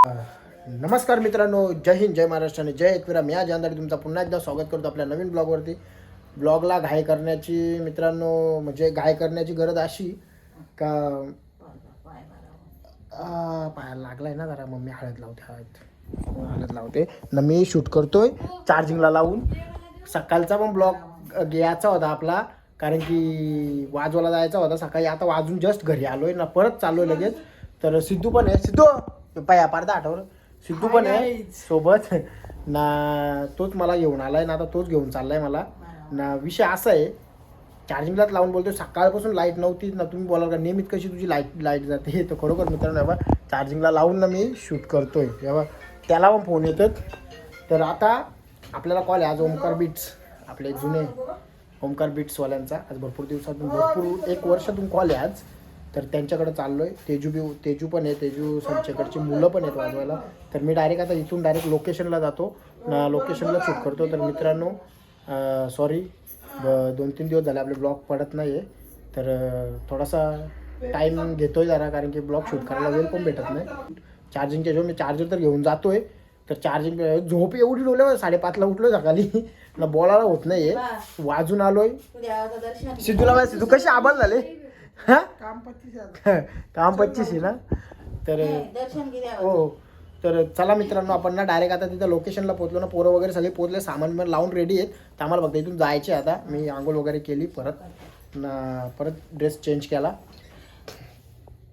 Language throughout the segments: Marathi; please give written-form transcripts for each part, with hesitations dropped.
नमस्कार मित्रांनो, जय हिंद, जय महाराष्ट्र आणि जय एकविरा. मी आज अंधारी तुमचा पुन्हा एकदा स्वागत करतो आपल्या नवीन ब्लॉगवरती. ब्लॉगला घाई करण्याची मित्रांनो म्हणजे घाई करण्याची गरज अशी का पायाला लागलाय ना जरा. मम्मी हळद लावते ना. मी शूट करतोय चार्जिंगला लावून. सकाळचा पण ब्लॉग घ्यायचा होता आपला, कारण की वाजवायला जायचा होता सकाळी. आता वाजून जस्ट घरी आलोय ना, परत चाललोय लगेच. तर सिद्धू पण आहे. सिद्धू पाया पारदा आठवलं. सिद्धू पण आहे सोबत ना. तोच मला घेऊन आलाय ना, आता तोच घेऊन चाललाय मला ना. विषय असा आहे, चार्जिंगलाच लावून बोलतोय. सकाळपासून लाईट नव्हती ना. तुम्ही बोलाल का नेहमीच कशी तुझी लाईट जाते. तर खरोखर मित्रांनो बाबा, चार्जिंगला लावून ना मी शूट करतोय बाबा. त्याला पण फोन येतात. तर आता आपल्याला कॉल आहे आज ओमकार बीट्स, आपले जुने ओमकार बीट्सवाल्यांचा. आज भरपूर दिवसातून, भरपूर 1 वर्षातून कॉल आहे आज. तर त्यांच्याकडे चाललोय. तेजू पण आहे. तेजू संचेकडची मुलं पण आहेत वाजवायला. तर मी डायरेक्ट आता इथून डायरेक्ट लोकेशनला जातो ना. लोकेशनला शूट करतो. तर मित्रांनो सॉरी, 2-3 दिवस झाले आपले ब्लॉग पडत नाही आहे. तर थोडासा टाईम घेतोय जरा, कारण की ब्लॉग शूट करायला वेळ पण भेटत नाही. चार्जिंगच्या जेव्हा मी चार्जर तर घेऊन जातोय. तर चार्जिंग झोप एवढी डोले 5:30ला उठलोय सकाळी ना. बोलायला होत नाहीये. वाजून आलोय. सिद्धूला सिद्धू कशी आबाल झाले. हा काम 25 ना. तर हो. तर चला मित्रांनो, आपण ना डायरेक्ट आता तिथं लोकेशनला पोहोचलो ना. पोरं वगैरे सगळे पोहोचले, सामान लावून रेडी आहेत. तर आम्हाला फक्त इथून जायचे. आता मी आंघोळ वगैरे केली, परत ड्रेस चेंज केला.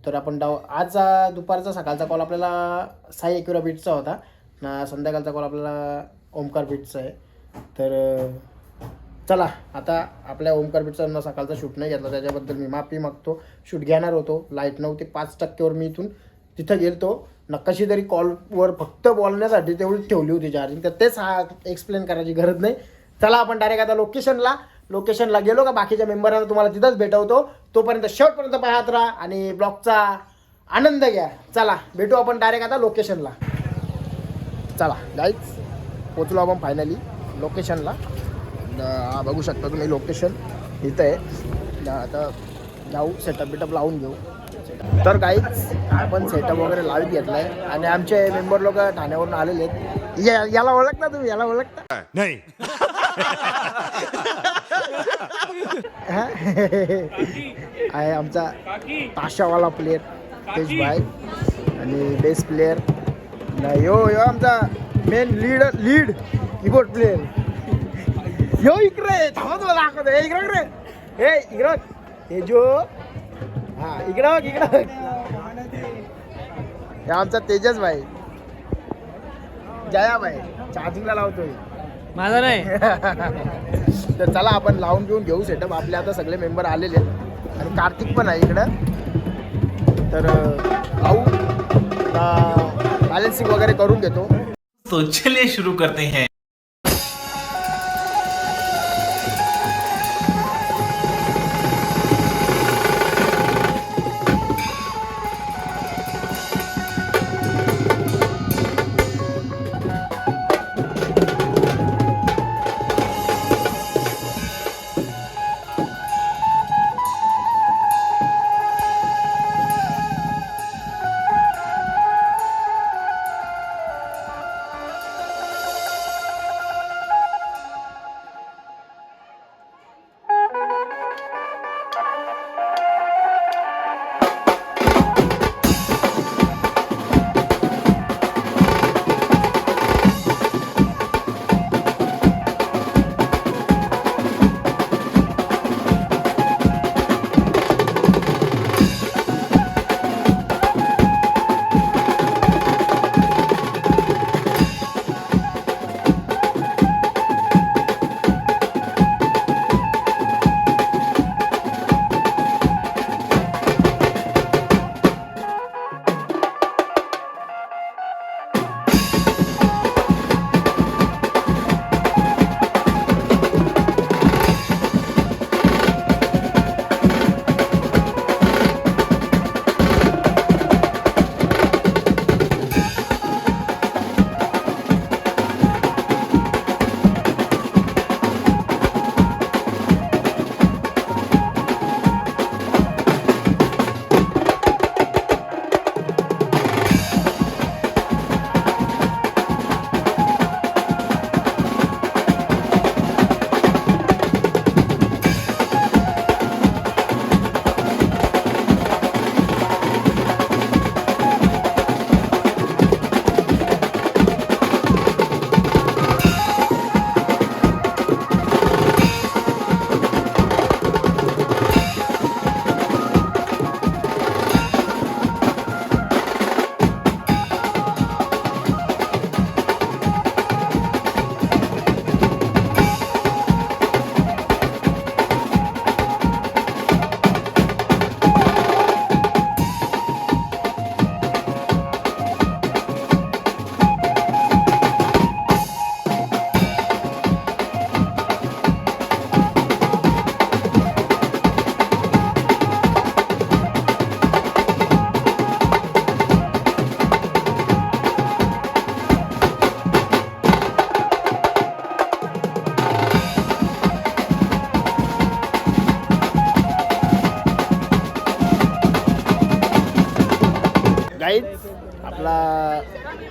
तर आपण आज दुपारचा सकाळचा कॉल आपल्याला साई एकविरा बीटचा होता ना. संध्याकाळचा कॉल आपल्याला ओमकार बीटचा आहे. तर चला, आता आपल्या ओमकार बीटचा सकाळचा शूट नाही घेतला, त्याच्याबद्दल मी माफी मागतो. शूट घेणार होतो, लाईट नव्हती. 5% मी इथून तिथं गेलतो ना. कशी तरी कॉलवर फक्त बोलण्यासाठी तेवढी ठेवली होती चार्जिंग. तर तेच एक्सप्लेन करायची गरज नाही. चला आपण डायरेक्ट आता लोकेशनला गेलो का बाकीच्या मेंबरांना तुम्हाला तिथंच भेटवतो. तोपर्यंत शेवटपर्यंत पाहत राहा आणि ब्लॉगचा आनंद घ्या. चला भेटू आपण डायरेक्ट आता लोकेशनला. चला गाईज, पोचलो आपण फायनली लोकेशनला. बघू शकता तुम्ही लोकेशन इथं आहे. आता जाऊ, सेटअप लावून घेऊ. तर काहीच आपण सेटअप वगैरे लावून घेतलाय आणि आमचे मेंबर लोक ठाण्यावरून आलेले आहेत. याला ओळखता तुम्ही? याला ओळखता नाही? आहे आमचा ताशावाला प्लेयर तेज भाई आणि बेस प्लेयर ना. यो आमचा मेन लीड कीबोर्ड प्लेयर. यो इकडे थांबा, तुला दाखवतो. इकडे तेजो. हा इकडं हे आमचा तेजस भाई. जया भाई चार्जिंगला लावतोय माझा नाही. तर चला आपण लावून घेऊ सेटअप. आपले आता सगळे मेंबर आलेले आहेत आणि कार्तिक पण आहे इकडं. तर लावू, बॅलन्सिंग वगैरे करून घेतो. तो चलिए शुरू करते हैं.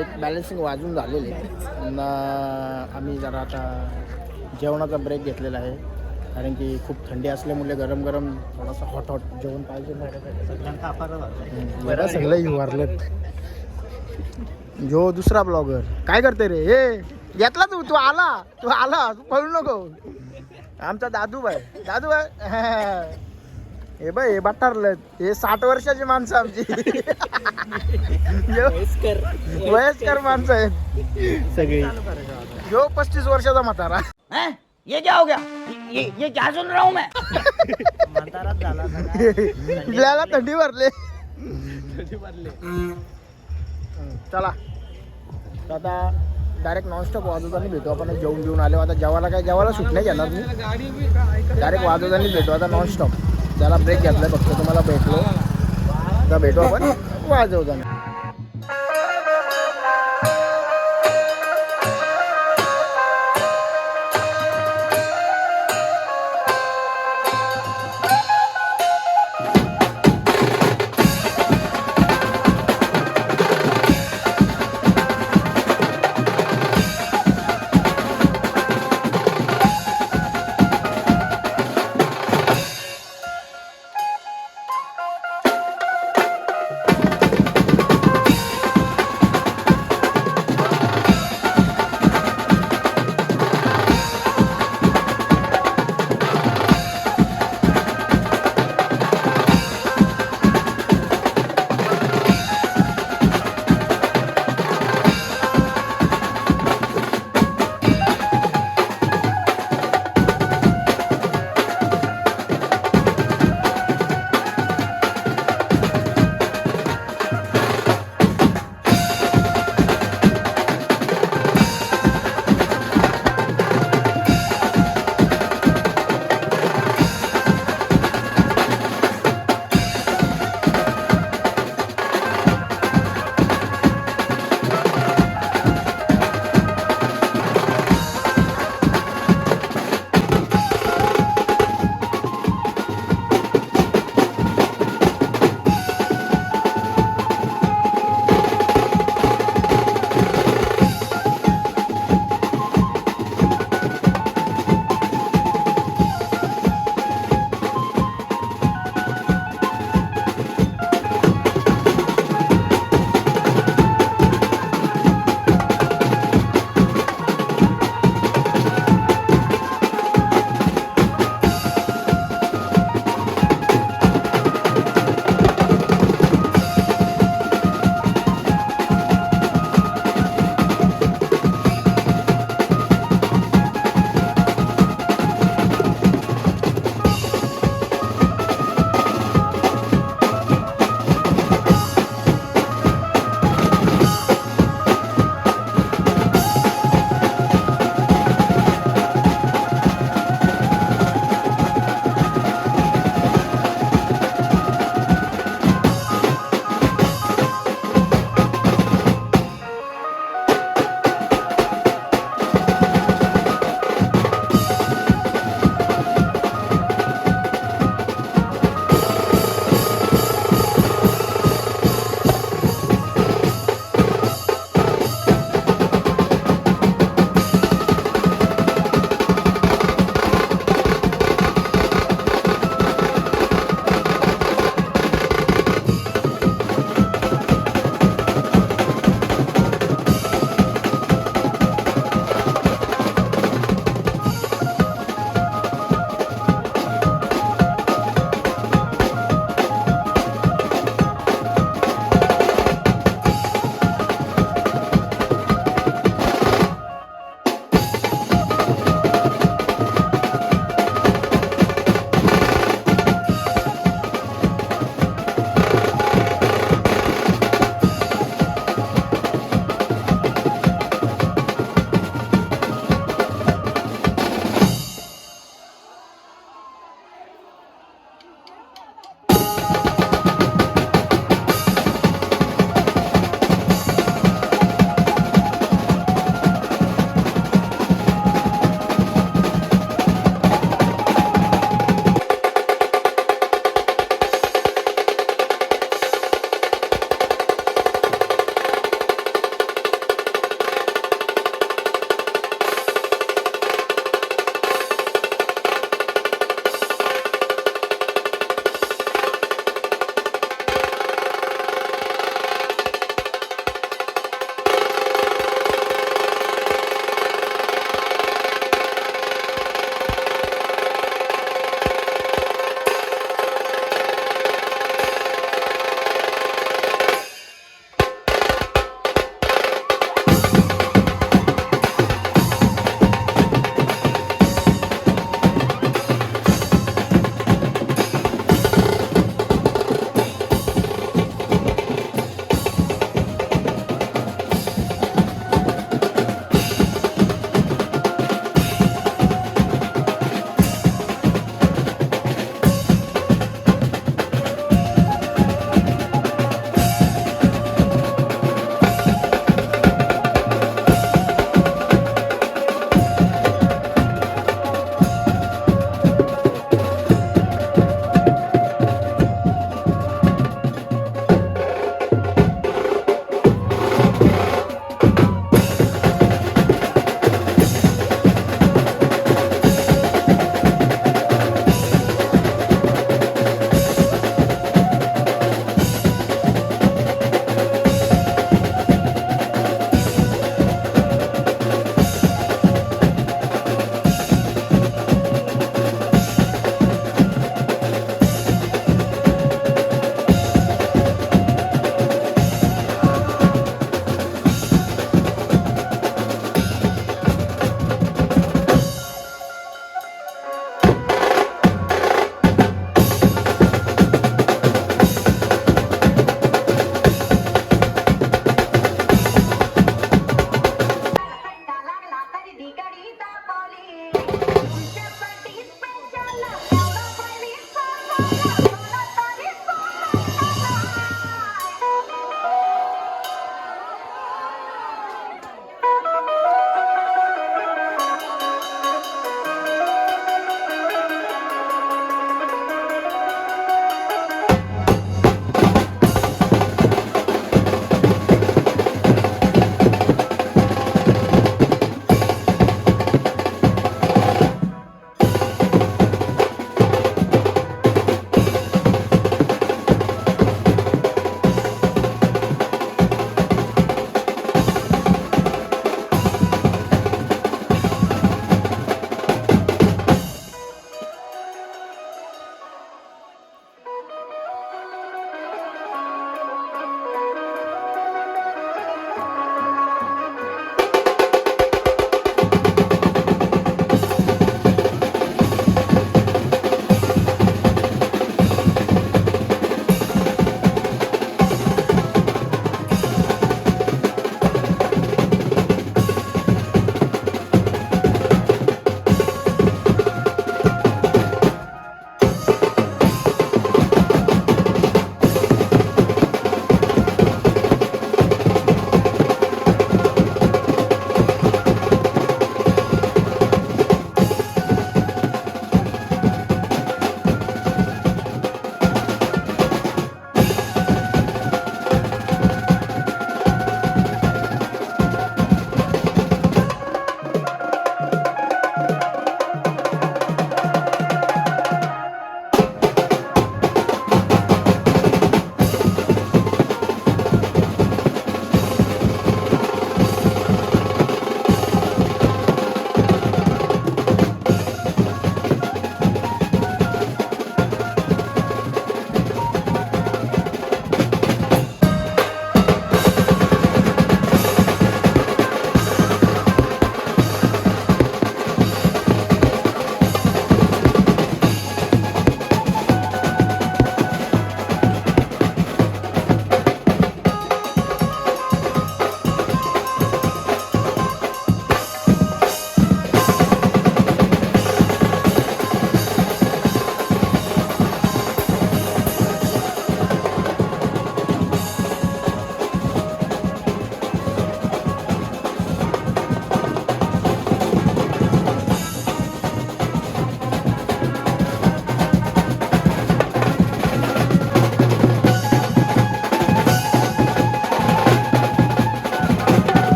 एक बॅलन्सिंग वाजून झालेले आम्ही जरा आता जेवणाचा ब्रेक घेतलेला आहे कारण की खूप थंडी असल्यामुळे गरम गरम थोडासा हॉट जेवण पाहिजे. बरं सगळं वारलेत. जो दुसरा ब्लॉगर काय करते रे हे घेतला तू आला तू पळू नको. आमचा दादूबाई हे बाय हे बटारलं हे 60 वर्षाची माणसं आमची वयस्कर माणसं आहेत सगळी. जो 35 वर्षाचा म्हातारा. ये क्या हो गया? ये क्या सुन रहा हूँ मैं? आपल्याला थंडी भरले. चला आता डायरेक्ट नॉनस्टॉप वाजवताना भेटू आपण. जेवून घेऊन आलो आता. जेवायला शूट नाही घेणार मी. डायरेक्ट वाजवताना भेटू आता नॉनस्टॉप. ज्याला ब्रेक घेतलाय फक्त तुम्हाला भेटलो आता भेटू आपण वाजवताना.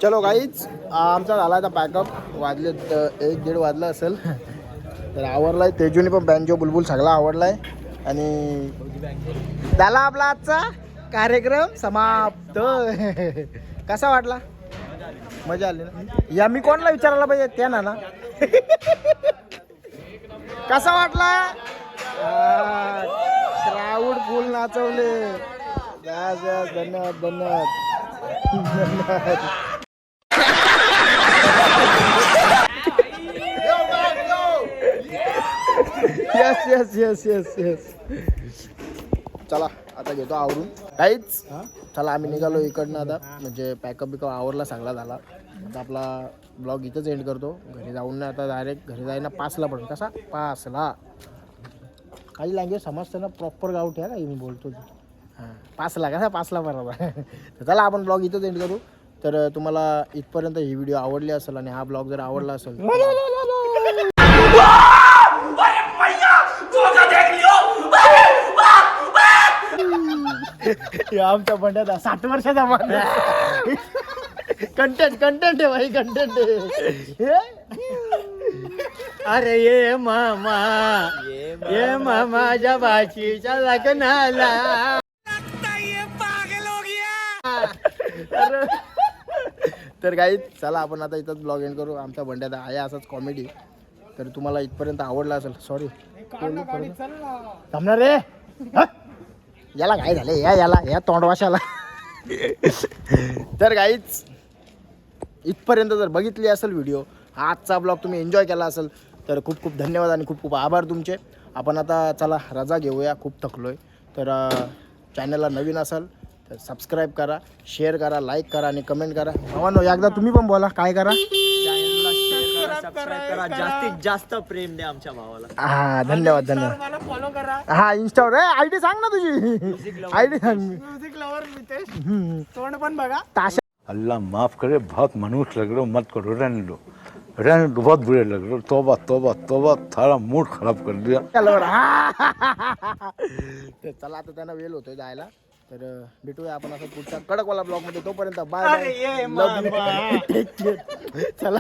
चलो गाईच आमचा झाला आता पॅकअप वाजले 1-1:30 वाजलं असेल तर आवडलाय. तेजूने पण बँजो बुलबुल सगळा आवडलाय आणि झाला आपला आजचा कार्यक्रम समाप्त. कसा वाटला? मजा आली ना. या मी कोणाला विचारायला पाहिजे त्या ना कसा वाटला? क्राऊड फुल नाचवले. धन्यवाद धन्यवाद. Yes yes yes yes yes. चला आता घेतो आवरून काहीच. चला आम्ही निघालो इकडनं आता म्हणजे पॅकअप बिकअप आवरला सगळा झाला. आता आपला ब्लॉग इथंच एंड करतो. घरी जाऊन ना आता डायरेक्ट घरी जाईना 5ला पडेल. कसा 5ला काही लँग्वेज समजतं ना प्रॉपर गावठी आहे का मी बोलतो. हां 5ला कसा 5ला बरोबर. तर चला आपण ब्लॉग इथंच एंड करू. तर तुम्हाला इथपर्यंत ही व्हिडिओ आवडली असेल आणि हा ब्लॉग जर आवडला असेल आमच्या बंड्याचा 60 वर्षाचा माणूस. कंटेंट आहे भाई कंटेंट आहे. अरे ये मामाच्या बाशीच्या लग्नाला. तर काही चला आपण आता इथंच ब्लॉग एंड करू. आमचा बंड्याचा आहे असाच कॉमेडी. तर तुम्हाला इथपर्यंत आवडला असेल. सॉरी थांबणार रे. याला काय झालं या तोंडवाशाला. तर काहीच इथपर्यंत जर बघितली असेल व्हिडिओ आजचा ब्लॉग तुम्ही एन्जॉय केला असेल तर खूप खूप धन्यवाद आणि खूप खूप आभार तुमचे. आपण आता चला रजा घेऊया. खूप थकलोय. तर चॅनलला नवीन असाल तर सबस्क्राईब करा, शेअर करा, लाईक करा आणि कमेंट करा. भावांनो एकदा तुम्ही पण बोला काय करा. सबस्क्राईब करा. जास्तीत जास्त प्रेम द्या आमच्या भावाला. हा धन्यवाद धन्यवाद. मला फॉलो करा. हा इंस्टावर आयडी सांग ना तुझी. आयडी सांग. Music lover Mitesh. तोंड पण बघा. ताशा अल्लाह माफ़ करे, बहुत मनुष्य लग रहे हो, मत करो, रहने दो, बहुत बुरे लग रहे हो. तौबा तौबा तौबा, थारा मूड खराब कर दिया. तर चला आता त्यांना वेळ होतोय जायला. तर भेटूया आपण असं पुढच्या कडकवाला ब्लॉग मध्ये. तोपर्यंत बाय बाय. चला